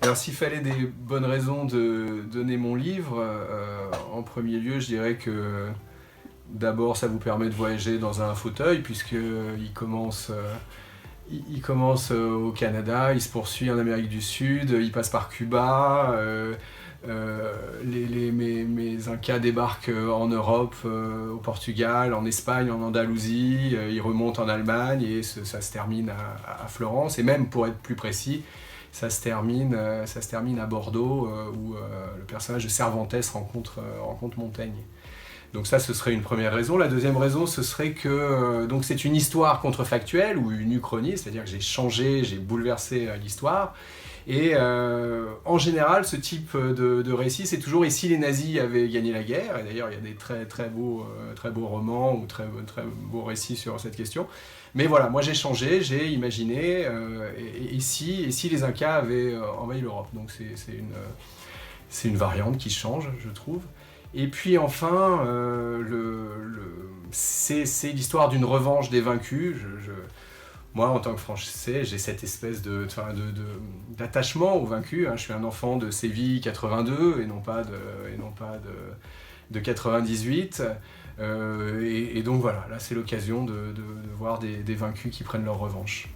Alors s'il fallait des bonnes raisons de donner mon livre, en premier lieu je dirais que d'abord ça vous permet de voyager dans un fauteuil puisqu'il commence, il commence au Canada, il se poursuit en Amérique du Sud, il passe par Cuba, mes Incas débarquent en Europe, au Portugal, en Espagne, en Andalousie, ils remontent en Allemagne et ça se termine à Florence, et même pour être plus précis, ça se termine à Bordeaux où le personnage de Cervantes rencontre Montaigne. Donc ça, ce serait une première raison. La deuxième raison, ce serait que donc c'est une histoire contrefactuelle ou une uchronie, c'est-à-dire que j'ai bouleversé l'histoire. Et en général, ce type de récit, c'est toujours « et si les nazis avaient gagné la guerre ?» Et d'ailleurs, il y a des très beaux romans ou très beaux récits sur cette question. Mais voilà, moi j'ai changé, j'ai imaginé et si les Incas avaient envahi l'Europe. Donc c'est une variante qui change, je trouve. Et puis enfin, c'est l'histoire d'une revanche des vaincus. Moi, en tant que Français, j'ai cette espèce d'attachement aux vaincus. Je suis un enfant de Séville 82 et non pas de 98. Et donc voilà, là c'est l'occasion de voir des vaincus qui prennent leur revanche.